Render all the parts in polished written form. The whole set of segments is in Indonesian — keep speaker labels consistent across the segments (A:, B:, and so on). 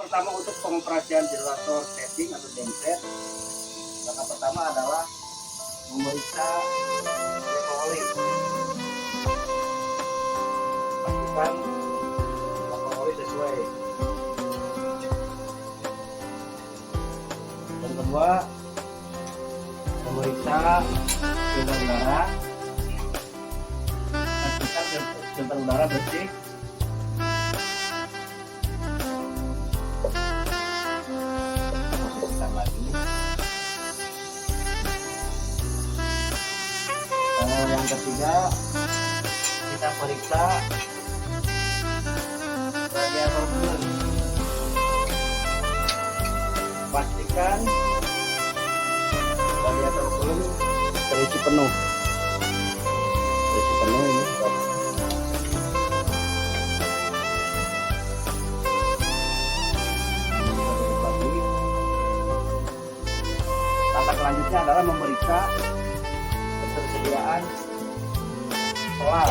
A: pertama untuk pengoperasian generator setting atau genset, langkah pertama adalah memeriksa level oli. Pastikan level oli sesuai. Yang kedua, memeriksa filter udara. Pastikan filter udara bersih. Yang ketiga, kita periksa radiator coolant. Pastikan radiator coolant terisi penuh. Terisi penuh ini. Langkah selanjutnya adalah memeriksa ketersediaan solar.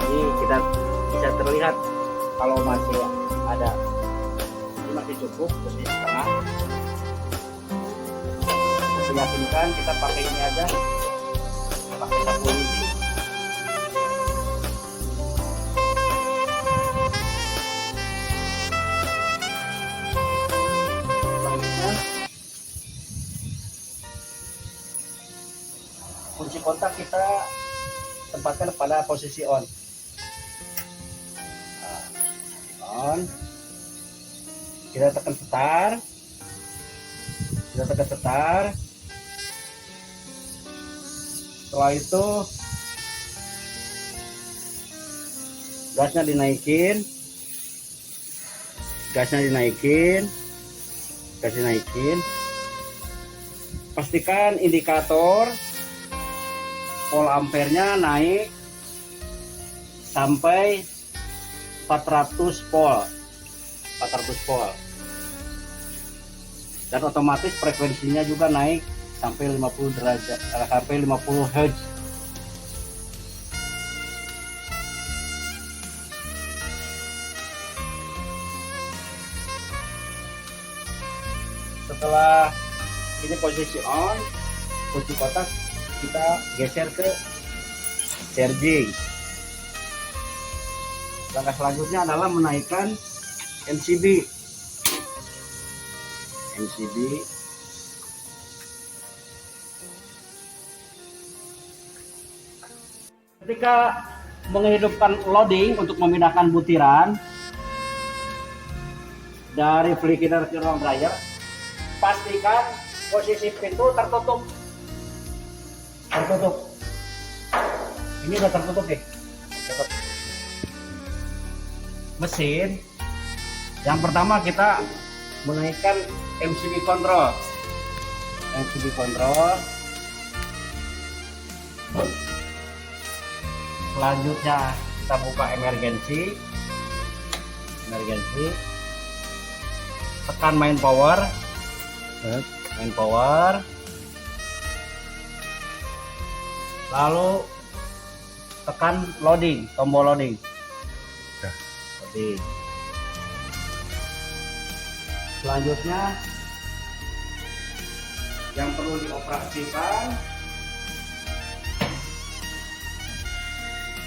A: Ini kita bisa terlihat kalau masih ada, ini masih cukup posisi setengah. Untuk meyakinkan kita pakai ini aja, pakai sapu lidi. Kunci kontak kita tempatkan pada posisi on. On. Kita tekan start. Setelah itu gasnya dinaikin. Pastikan indikator volt ampernya naik sampai 400 volt. Dan otomatis frekuensinya juga naik sampai 50 derajat, sampai 50 Hz. Setelah ini posisi on, kunci kotak kita geser ke charging. Langkah selanjutnya adalah menaikkan MCB. Ketika menghidupkan loading untuk memindahkan butiran dari flicker ke ruang dryer, pastikan posisi pintu tertutup. Ini udah tertutup nih. Mesin yang pertama kita menaikkan MCB control. Selanjutnya kita buka emergency. Tekan main power. Lalu tekan loading, tombol loading. Selanjutnya yang perlu dioperasikan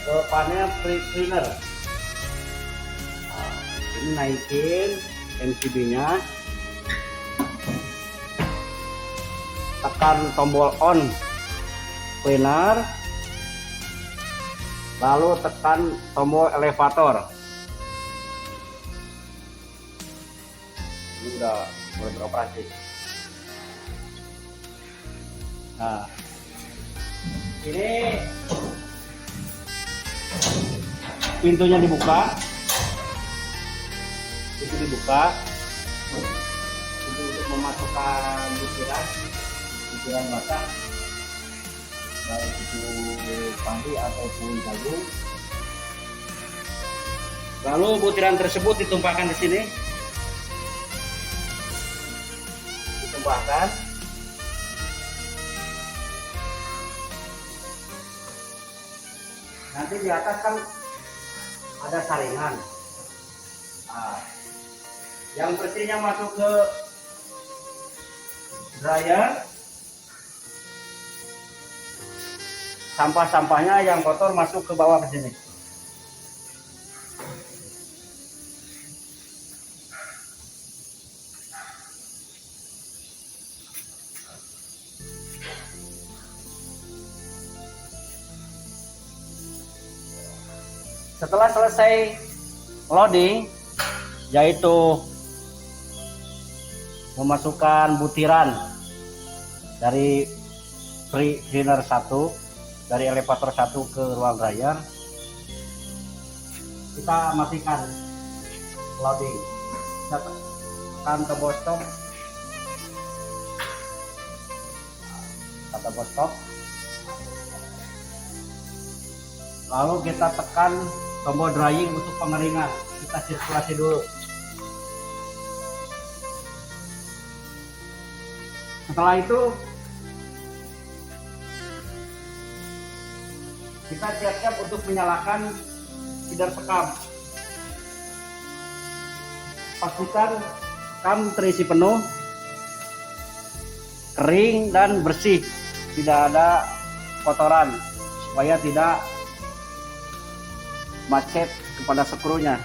A: ke panel cleaner. Ini naikin MCB-nya, tekan tombol on cleaner, lalu tekan tombol elevator. Ini udah mulai beroperasi. Nah, ini pintunya dibuka. Pintu untuk memasukkan butiran basah, baik itu padi ataupun jagung. Lalu butiran tersebut ditumpahkan di sini. Nanti di atas kan ada saringan. Nah, yang bersihnya masuk ke dryer, sampah-sampahnya yang kotor masuk ke bawah ke sini. Setelah selesai loading, yaitu memasukkan butiran dari pre-cleaner 1 dari elevator 1 ke ruang dryer, kita matikan loading. Kita tekan tombol stop, tombol stop, lalu kita tekan tombol drying untuk pengeringan. Kita sirkulasi dulu. Setelah itu kita siap-siap untuk menyalakan feeder sekam. Pastikan sekam terisi penuh, kering dan bersih, tidak ada kotoran, supaya tidak macet kepada skrunya.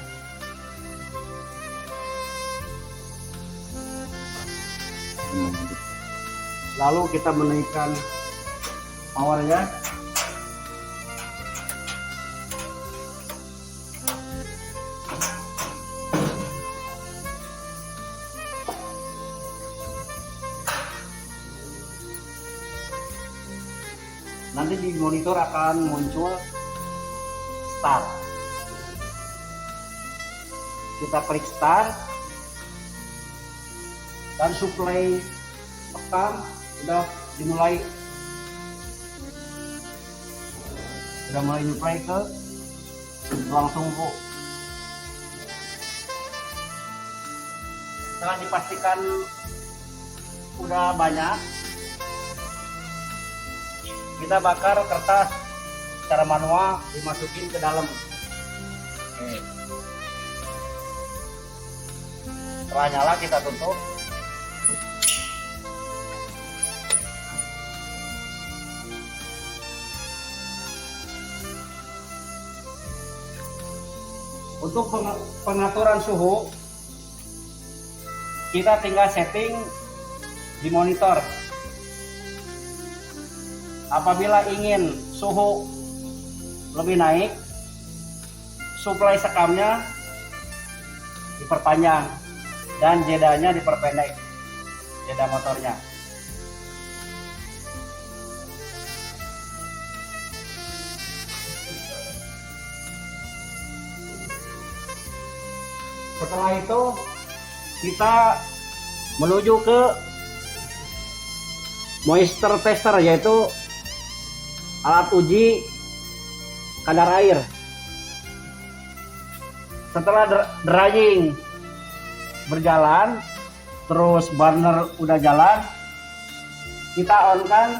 A: Lalu kita menaikkan powernya. Nanti di monitor akan muncul start. Kita klik start dan suplai sekam sudah dimulai, nyuplai ke ruang tunggu. Setelah dipastikan udah banyak, kita bakar kertas secara manual, dimasukin ke dalam. Oke. Setelah nyala kita tutup. Untuk pengaturan suhu, kita tinggal setting di monitor. Apabila ingin suhu lebih naik, suplai sekamnya diperpanjang dan jedanya diperpendek, jeda motornya. Setelah itu kita menuju ke moisture tester, yaitu alat uji kadar air. Setelah drying berjalan, terus burner udah jalan, kita on kan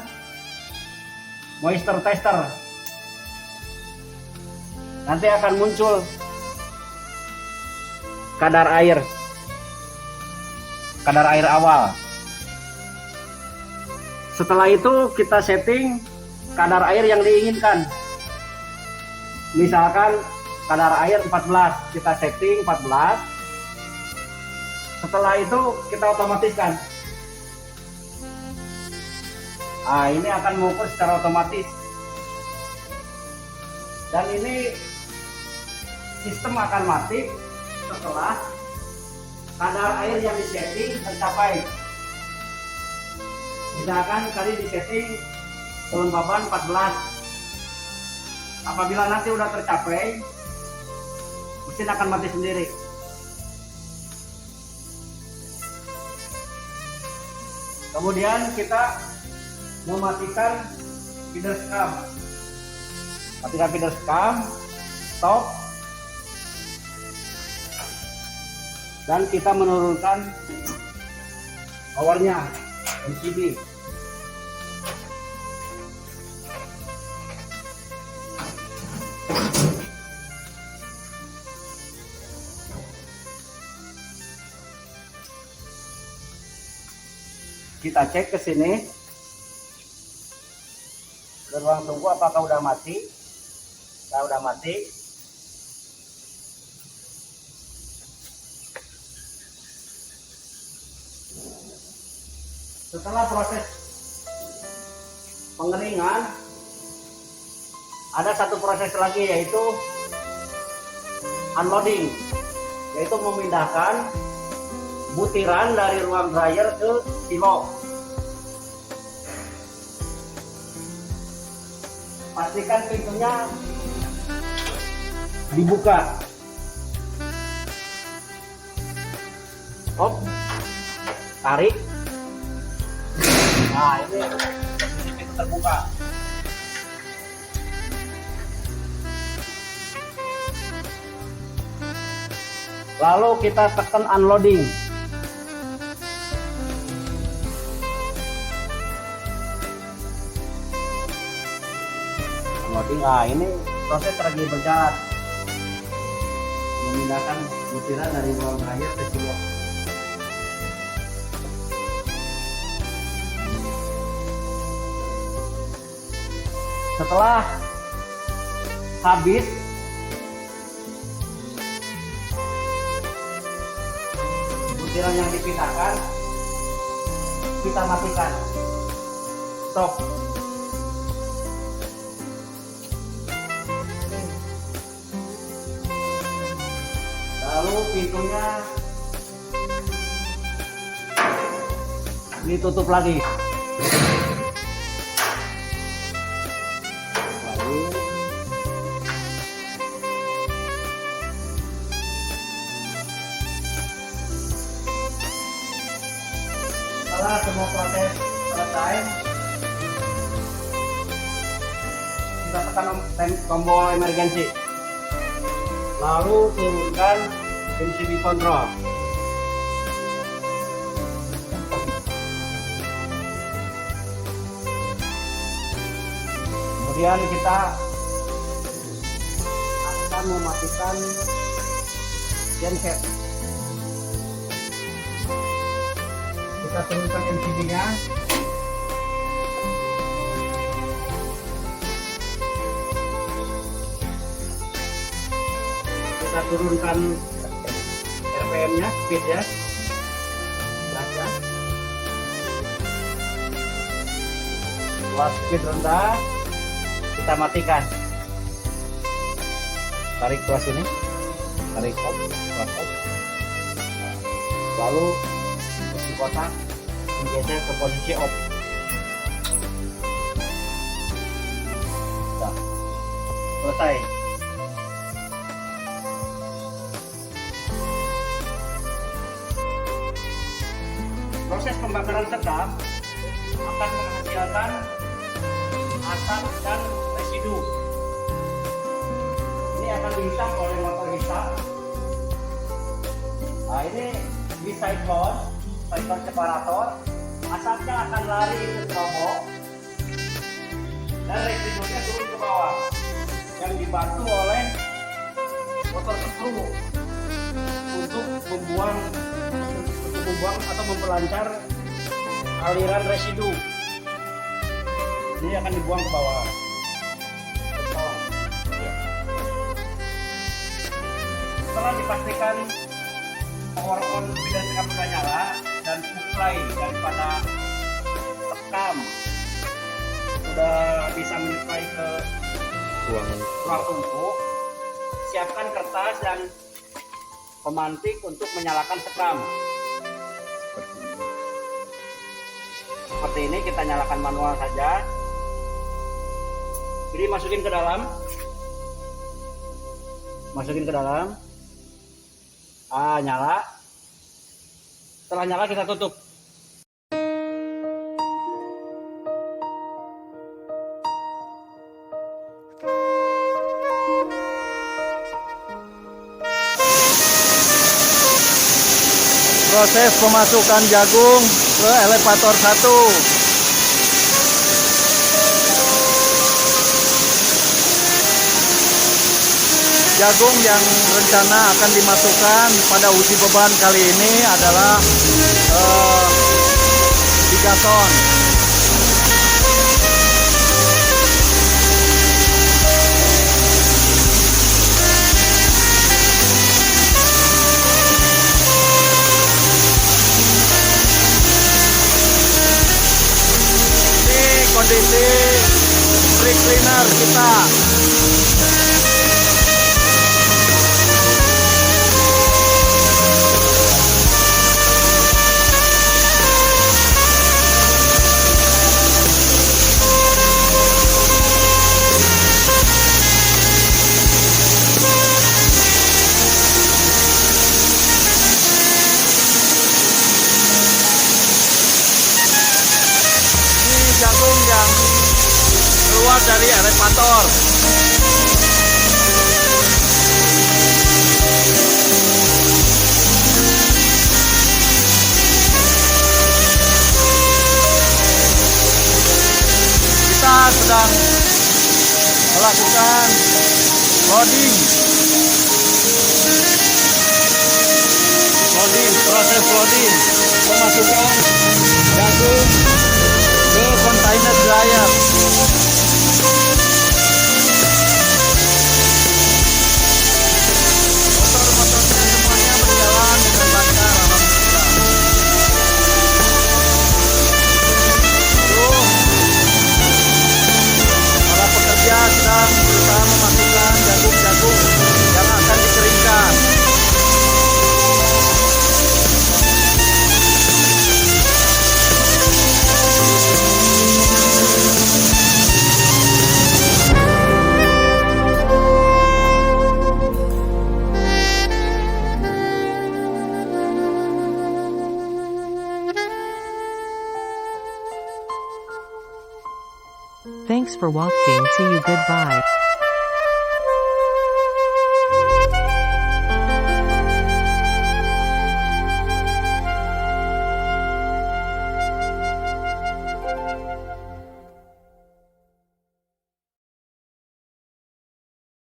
A: moisture tester. Nanti akan muncul kadar air awal. Setelah itu kita setting kadar air yang diinginkan. Misalkan kadar air 14, kita setting 14. Setelah itu kita otomatiskan. Nah, ini akan mengukur secara otomatis. Dan ini sistem akan mati setelah kadar air yang disetting tercapai. Misalkan tadi disetting kelembaban 14. Apabila nanti udah tercapai, mesin akan mati sendiri. Kemudian kita mematikan feeder sekam. Matikan feeder sekam, stop. Dan kita menurunkan powernya, MCB. Kita cek ke sini ruang tunggu apakah udah mati. Nah, udah mati. Setelah proses pengeringan, ada satu proses lagi, yaitu unloading, yaitu memindahkan butiran dari ruang dryer ke silo. Pastikan pintunya dibuka. Tarik. Nah, ini posisi pintu terbuka. Lalu kita tekan unloading. Nah, ini proses lagi berjalan, memindahkan butiran dari ruang dryer ke silo. Setelah habis, butiran yang dipindahkan kita matikan. Stop. Lalu pintunya ditutup lagi. Setelah semua proses selesai, kita tekan tombol emergency. Lalu turunkan MCB control. Kemudian kita akan mematikan genset. Kita turunkan MCB-nya. Kita turunkan RPM-nya, speed-nya. Gasnya. Setelah speed rendah, kita matikan. Tarik ke sini. Tarik off, off. Lalu posisi kotak digeser ke posisi off. Sudah. Selesai. Proses pembakaran sekam akan menghasilkan asap dan residu. Ini akan dihisap oleh motor hisap. Nah, ini di siphon separator. Asapnya akan lari ke gerobak dan residunya turun ke bawah, yang dibantu oleh motor skru untuk membuang atau memperlancar aliran residu. Ini akan dibuang ke bawah. Setelah dipastikan power on dan sekam sudah nyala dan supply daripada sekam sudah bisa menyuplai ke ruang tunggu, siapkan kertas dan pemantik untuk menyalakan sekam. Seperti ini, kita nyalakan manual saja. Jadi masukin ke dalam. Nyala. Setelah nyala kita tutup. Proses pemasukan jagung ke elevator 1. Jagung yang rencana akan dimasukkan pada uji beban kali ini adalah 3 3 ton. Ini kondisi spring cleaner kita. Jagung yang keluar dari elevator. Kita sedang melakukan loading, proses loading, memasukkan jagung ke kontainer dryer. Motor-motornya semuanya berjalan dengan lancar, alhamdulillah. Tuh, para pekerja sedang berusaha memasukkan jagung-jagung yang akan dikeringkan.
B: Thanks for watching. See you. Goodbye.